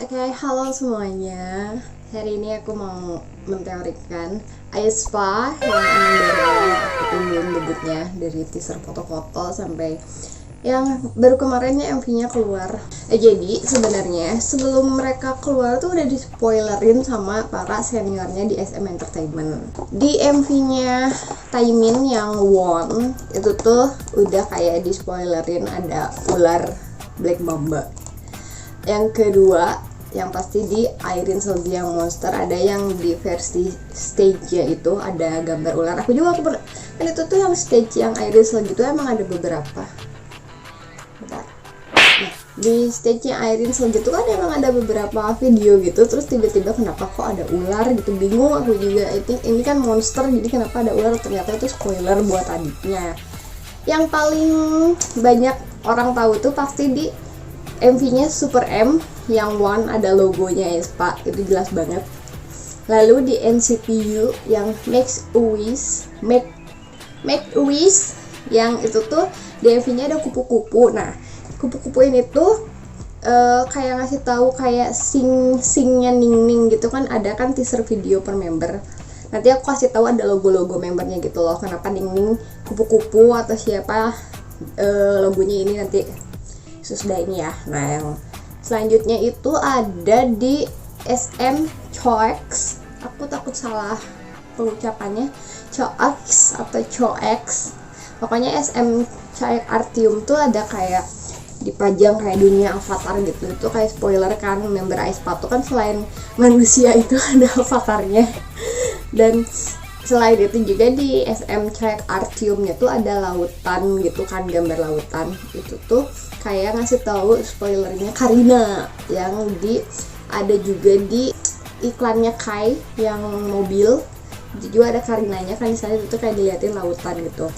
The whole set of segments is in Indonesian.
Oke, halo semuanya. Hari ini aku mau menteorikan aespa yang baru aku tungguin debutnya dari teaser foto-foto sampai yang baru kemarinnya MV-nya keluar. Jadi sebenarnya sebelum mereka keluar tuh udah di spoilerin sama para seniornya di SM Entertainment. Di MV-nya Taemin yang Won itu tuh udah kayak di spoilerin ada ular Black Mamba. Yang kedua, yang pasti di Irene Selvi yang monster, ada yang di versi stage-nya itu ada gambar ular. Aku kan itu tuh yang stage yang Irene Selvi itu emang ada beberapa. Bentar. Nah, di stage-nya Irene Selvi itu kan emang ada beberapa video gitu, terus tiba-tiba kenapa kok ada ular gitu, bingung aku juga. Ini kan monster, jadi kenapa ada ular? Ternyata itu spoiler buat adiknya. Yang paling banyak orang tahu tuh pasti di MV-nya Super M yang One ada logonya aespa, itu jelas banget. Lalu di NCT U yang Make a Wish yang itu tuh di MV-nya ada kupu-kupu. Nah, kupu-kupu ini tuh kayak ngasih tahu kayak singnya Ning gitu kan, ada kan teaser video per member. Nanti aku kasih tahu ada logo-logo membernya gitu loh. Kenapa Ning kupu-kupu atau siapa logonya ini nanti sesudah ini ya. Nah, yang selanjutnya itu ada di SM Choex. Aku takut salah pengucapannya, Choex atau Choex. Pokoknya SM Choex Artium tuh ada kayak dipajang kayak dunia avatar gitu. Itu kayak spoiler kan, member aespa tuh kan selain manusia itu ada avatarnya. Dan selain itu juga di SM Choex Artiumnya tuh ada lautan gitu kan, gambar lautan. Itu tuh kayak ngasih tahu spoilernya Karina yang ada juga di iklannya Kai yang mobil. Juga ada Karinanya kan di sana, itu kayak diliatin lautan gitu.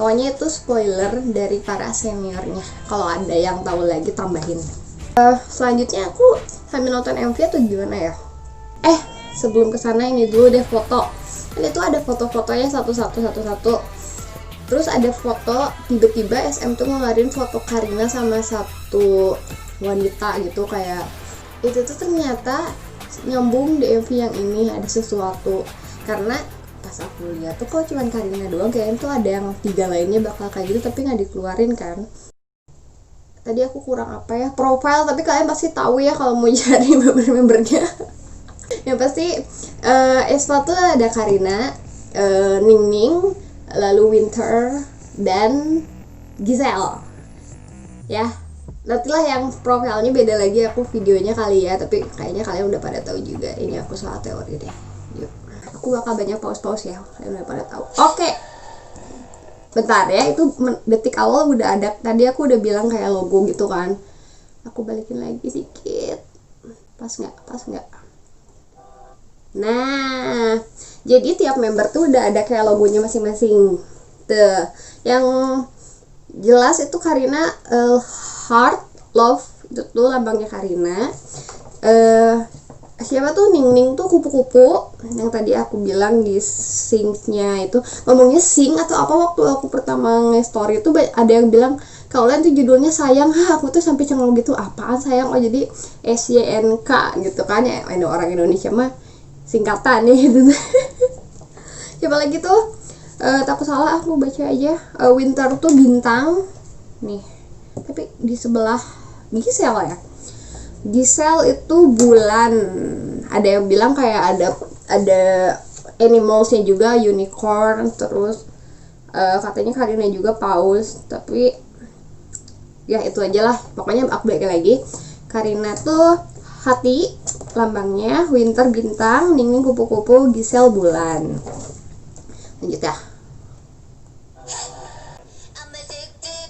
Pokoknya itu spoiler dari para seniornya. Kalau ada yang tahu lagi tambahin. Selanjutnya aku sambil nonton MV atau gimana ya? Sebelum kesana ini dulu deh foto. Ini tuh ada foto-fotonya satu-satu. Terus ada foto tiba-tiba SM tuh ngeluarin foto Karina sama satu wanita gitu, kayak itu tuh ternyata nyambung di MV yang ini ada sesuatu. Karena pas aku lihat tuh kok cuman Karina doang, kayaknya tuh ada yang 3 lainnya bakal kayak gitu tapi nggak dikeluarin kan. Tadi aku kurang apa ya, profile, tapi kalian pasti tahu ya kalau mau cari member-membernya. Yang pasti aespa tuh ada Karina, Ning, lalu Winter, dan Giselle ya. Nantilah yang profilnya beda lagi aku videonya kali ya, tapi kayaknya kalian udah pada tahu juga. Ini aku salah teori deh. Yuk, aku bakal banyak pause ya, kalian udah pada tahu. Oke. Bentar ya, itu detik awal udah ada. Tadi aku udah bilang kayak logo gitu kan. Aku balikin lagi dikit. Pas nggak? Nah, jadi tiap member tuh udah ada kayak logonya masing-masing. Tuh, yang jelas itu Karina heart, love, itu tuh lambangnya Karina. Siapa tuh Ning tuh kupu-kupu yang tadi aku bilang di sing-nya itu. Ngomongnya sing atau apa, waktu aku pertama nge-story itu ada yang bilang kalau tuh judulnya sayang. Aku tuh sampai cengol gitu, apaan sayang? Oh, jadi SYNK gitu kan ya, orang Indonesia mah singkatan ya gitu. Coba lagi tuh takut salah aku baca aja. Winter tuh bintang nih, tapi di sebelah Giselle ya. Giselle itu bulan. Ada yang bilang kayak ada animalsnya juga, unicorn. Terus katanya Karina juga paus. Tapi ya itu aja lah. Pokoknya aku balik lagi. Karina tuh hati lambangnya, Winter bintang, Ning kupu-kupu, Giselle bulan. Lanjut ya.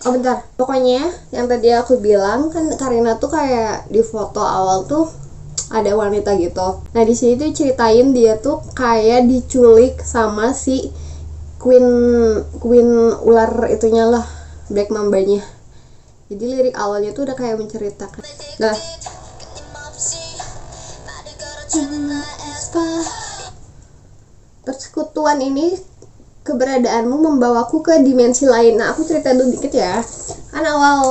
Oh bentar, pokoknya yang tadi aku bilang kan Karina tuh kayak di foto awal tuh ada wanita gitu. Nah di sini tuh ceritain dia tuh kayak diculik sama si queen ular itunya lah, Black Mambanya. Jadi lirik awalnya tuh udah kayak menceritakan. Nah, Persekutuan ini, keberadaanmu membawaku ke dimensi lain. Nah, aku cerita dulu dikit ya. Kan awal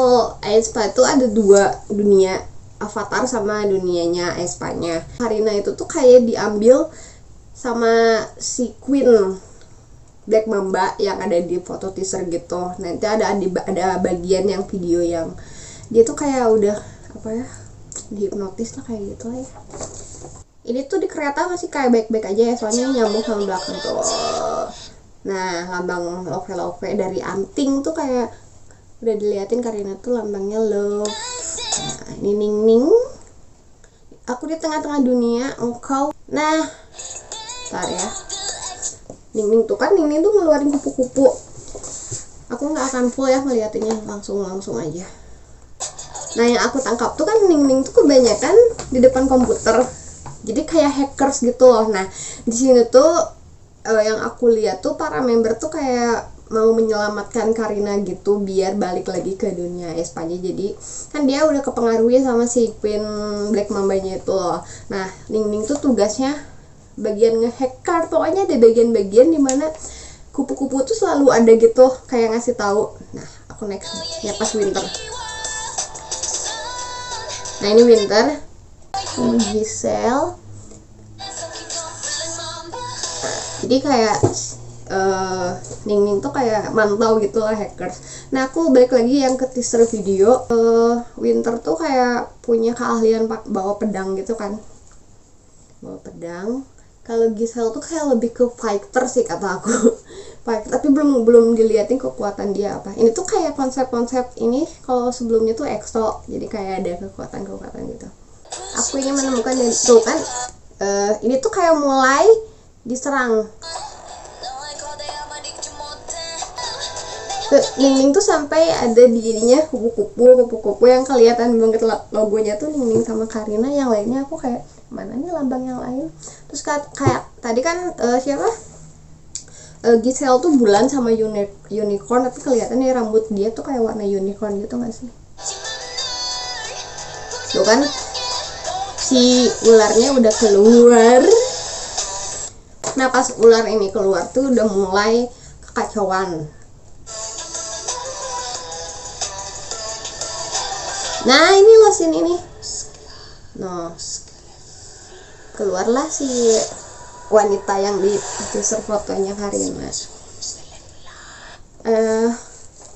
aespa itu ada dua dunia, Avatar sama dunianya aespanya. Karina itu tuh kayak diambil sama si Queen Black Mamba yang ada di foto teaser gitu. Nanti ada bagian yang video yang dia tuh kayak udah apa ya, dihipnotis lah kayak gitu lah ya. Ini tuh di kereta masih kayak baik-baik aja ya, soalnya nyambung sama belakang tuh. Nah, lambang love dari anting tuh kayak udah diliatin Karina tuh lambangnya love. Nah, ini Ning. Aku di tengah-tengah dunia, engkau. Nah, bentar ya. Ning tuh kan, Ning tuh ngeluarin kupu-kupu. Aku nggak akan full ya ngeliatinnya, langsung aja. Nah, yang aku tangkap tuh kan Ning tuh kebanyakan di depan komputer. Jadi kayak hackers gitu loh. Nah, di sini tuh yang aku lihat tuh para member tuh kayak mau menyelamatkan Karina gitu biar balik lagi ke dunia aespanya. Jadi kan dia udah kepengaruhi sama si Queen Black Mambanya itu loh. Nah, Ning tuh tugasnya bagian nge-hacker. Pokoknya ada bagian-bagian dimana kupu-kupu tuh selalu ada gitu kayak ngasih tahu. Nah, aku next ya pas Winter. Nah, ini Winter. Ini Giselle. Jadi kayak Ning tuh kayak mantau gitu lah hackers. Nah, aku balik lagi yang ke teaser video. Winter tuh kayak punya keahlian bawa pedang gitu kan, bawa pedang. Kalau Giselle tuh kayak lebih ke fighter sih kata aku. Fighter, tapi belum diliatin kekuatan dia apa. Ini tuh kayak konsep ini kalau sebelumnya tuh EXO, jadi kayak ada kekuatan gitu. Aku ingin menemukan itu kan, ini tuh kayak mulai diserang. Ning tuh sampai ada di ininya kupu-kupu yang kelihatan banget logonya tuh Ning sama Karina. Yang lainnya aku kayak mana nih lambang yang lain. Terus kayak tadi kan siapa? Giselle tuh bulan sama unicorn, tapi kelihatannya rambut dia tuh kayak warna unicorn gitu nggak sih? Tuh kan si ularnya udah keluar. Nah, pas ular ini keluar tuh udah mulai kekacauan. Nah, ini loh scene ini. No. Keluarlah si wanita yang di teaser fotonya Karina.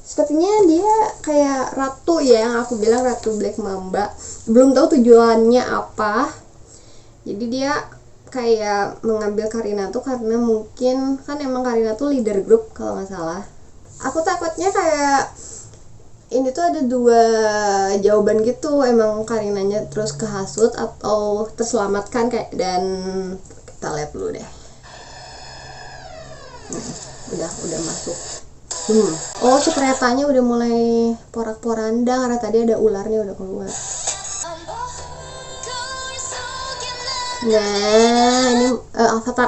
Sepertinya dia kayak ratu ya, yang aku bilang ratu Black Mamba. Belum tahu tujuannya apa. Jadi dia kayak mengambil Karina tuh karena mungkin kan emang Karina tuh leader grup kalau nggak salah. Aku takutnya kayak ini tuh ada dua jawaban gitu, emang Karinanya terus kehasut atau terselamatkan kayak. Dan kita lihat dulu deh. Udah masuk. Oh, si keretanya udah mulai porak-poranda karena tadi ada ularnya udah keluar. Nah, ini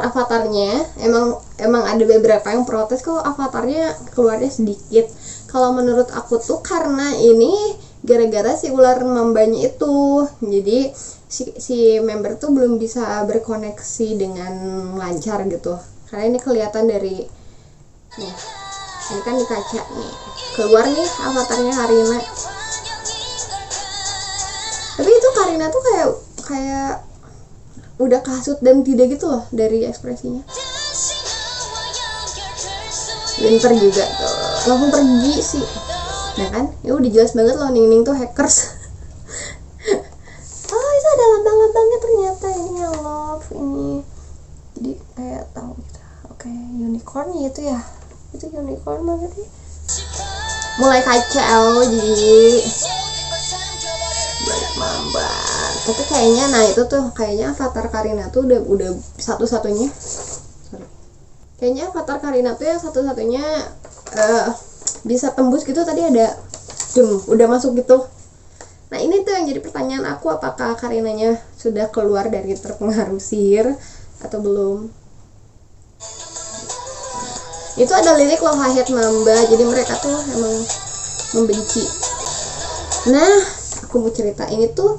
avatarnya emang ada beberapa yang protes kok avatarnya keluarnya sedikit. Kalau menurut aku tuh karena ini gara-gara si ular mambanya itu. Jadi si member tuh belum bisa berkoneksi dengan lancar gitu. Karena ini kelihatan dari nih. Ini kan di kaca nih. Keluar nih avatarnya Karina. Tapi itu Karina tuh kayak udah kasut dan tidak gitu loh dari ekspresinya. Winter juga tuh langsung pergi sih. Nah kan, ya udah jelas banget loh Ning tuh hackers. Oh, itu ada lambang-lambangnya ternyata, ini love ini. Jadi kayak tahu gitu. Oke, unicorn itu ya. Itu unicorn mana sih? Mulai kacau jadi banyak mamba. Tapi kayaknya kayaknya avatar Karina tuh udah satu-satunya. Kayaknya avatar Karina tuh yang satu-satunya bisa tembus gitu. Tadi ada udah masuk gitu. Nah, ini tuh yang jadi pertanyaan aku, apakah Karinanya sudah keluar dari terpengaruh sihir atau belum. Itu ada lirik loh Hayat Mamba, jadi mereka tuh emang membenci. Nah, aku mau cerita ini tuh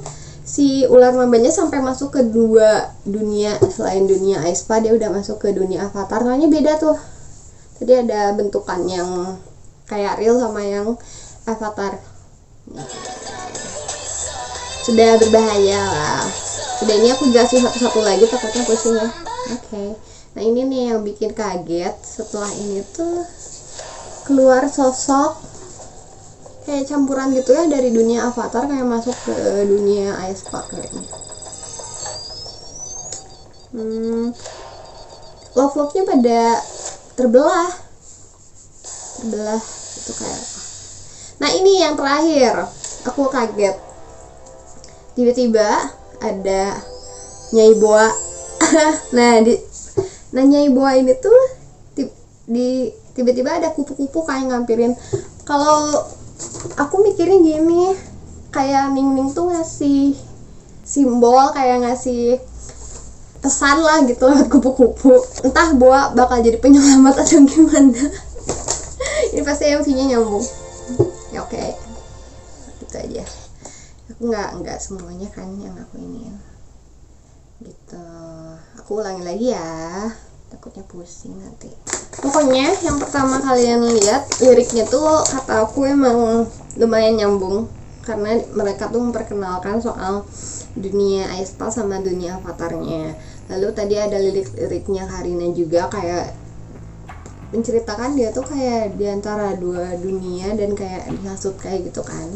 si ular mambanya sampai masuk ke dua dunia. Selain dunia aespa, dia udah masuk ke dunia avatar. Soalnya beda tuh, jadi ada bentukan yang kayak real sama yang avatar. Sudah berbahaya lah. Sudah, ini aku jelasin satu-satu lagi, takutnya pusing ya. Oke. Nah ini nih yang bikin kaget. Setelah ini tuh keluar sosok kayak campuran gitu ya, dari dunia avatar kayak masuk ke dunia aespa kayaknya. Love-nya pada terbelah itu kayak. Nah ini yang terakhir, aku kaget. Tiba-tiba ada Nyai Boa. Nah Nyai Boa ini tuh tiba-tiba ada kupu-kupu kayak ngampirin. Kalau aku mikirnya gini, kayak Ning tuh ngasih simbol, kayak ngasih pesan lah gitu lewat kupu-kupu. Entah Boa bakal jadi penyelamat atau gimana. Ini pasti MV-nya nyambung. Ya oke. Gitu aja. Aku nggak semuanya kan yang aku iniin. Gitu. Aku ulangi lagi ya. Takutnya pusing nanti. Pokoknya yang pertama kalian lihat liriknya tuh, kata aku emang lumayan nyambung, karena mereka tuh memperkenalkan soal dunia aespa sama dunia avatarnya. Lalu tadi ada lirik-liriknya Karina juga, kayak menceritakan dia tuh kayak diantara dua dunia dan kayak dihasut kayak gitu kan.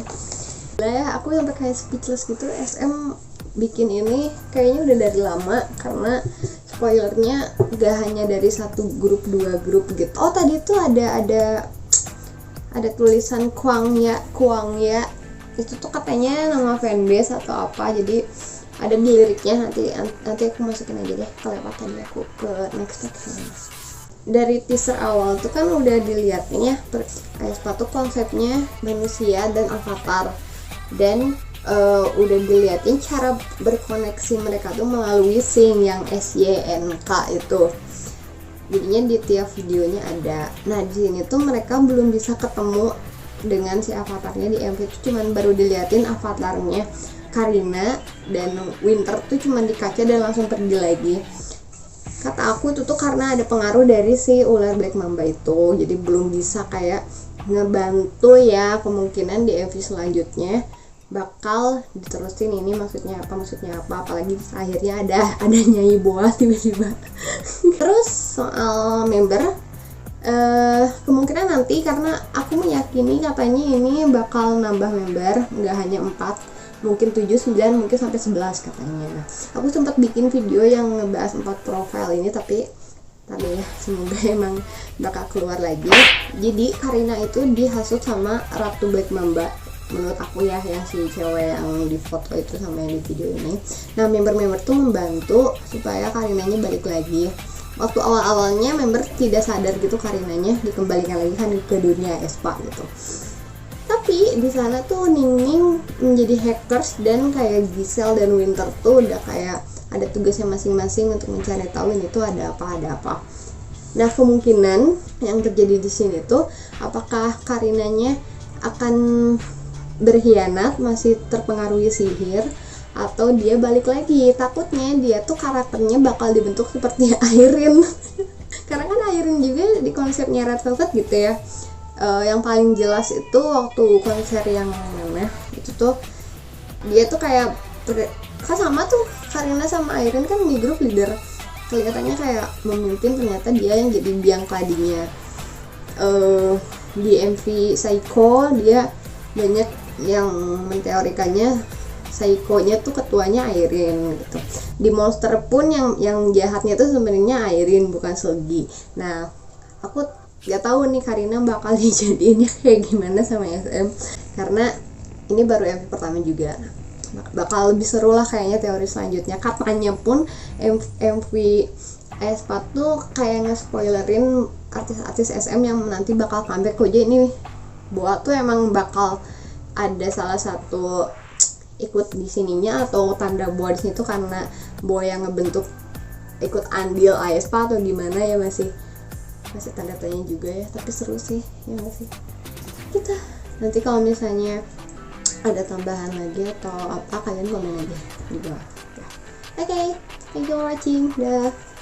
Nah ya, aku sampai kayak speechless gitu. SM bikin ini kayaknya udah dari lama, karena spoilernya gak hanya dari satu grup, dua grup gitu. Oh tadi tuh ada tulisan Kuang ya itu tuh katanya nama fanbase atau apa, jadi ada di liriknya. Nanti aku masukin aja deh kelewatan aku ke next section. Dari teaser awal tuh kan udah dilihatin ya, aespa tuh konsepnya manusia dan avatar, dan udah diliatin cara berkoneksi mereka tuh melalui sync yang SYNK itu. Jadinya di tiap videonya ada. Nah di sini tuh mereka belum bisa ketemu dengan si avatarnya di MV itu, cuman baru diliatin avatarnya Karina dan Winter tuh cuman di kaca dan langsung pergi lagi. Kata aku itu tuh karena ada pengaruh dari si ular Black Mamba itu, jadi belum bisa kayak ngebantu ya, kemungkinan di MV selanjutnya bakal diterusin ini maksudnya apa, apalagi akhirnya ada Nyai Boa tiba-tiba. Terus soal member, kemungkinan nanti, karena aku meyakini katanya ini bakal nambah member, nggak hanya 4, mungkin 7, 9, mungkin sampai 11 katanya. Aku sempat bikin video yang ngebahas 4 profile ini, tapi ya semoga emang bakal keluar lagi. Jadi Karina itu dihasut sama Ratu Black Mamba, menurut aku ya, yang si cewek yang di foto itu sama yang di video ini. Nah member-member tuh membantu supaya Karinanya balik lagi. Waktu awal-awalnya member tidak sadar gitu Karinanya dikembalikan lagi kan ke dunia aespa gitu. Tapi di sana tuh Ning menjadi hackers, dan kayak Giselle dan Winter tuh udah kayak ada tugasnya masing-masing untuk mencari tahu ini tuh ada apa. Nah kemungkinan yang terjadi di sini tuh, apakah Karinanya akan berkhianat, masih terpengaruhi sihir, atau dia balik lagi. Takutnya dia tuh karakternya bakal dibentuk seperti Irene. Karena kan Irene juga di konsepnya Red Velvet gitu ya. Yang paling jelas itu waktu konser yang mana itu tuh, dia tuh kayak kan sama tuh Karina sama Irene kan di grup leader, kelihatannya kayak memimpin, ternyata dia yang jadi biang keladinya. Di MV Psycho dia banyak yang menteorikannya Psycho-nya tuh ketuanya Irene gitu. Di Monster pun yang jahatnya tuh sebenarnya Irene, bukan Seulgi. Nah aku gak tahu nih Karina bakal dijadiinnya kayak gimana sama SM, karena ini baru MV pertama juga. Bakal lebih seru lah kayaknya teori selanjutnya. Katanya pun MV aespa tuh kayak nge-spoilerin artis-artis SM yang nanti bakal comeback. Kok ini Boa tuh emang bakal ada salah satu ikut di sininya, atau tanda Boa di sini tuh karena Boa yang ngebentuk ikut andil aespa atau gimana ya, masih tanda tanya juga ya. Tapi seru sih ya, masih kita nanti kalau misalnya ada tambahan lagi atau apa, kalian komen aja di bawah ya. Oke, thank you for watching. Dah.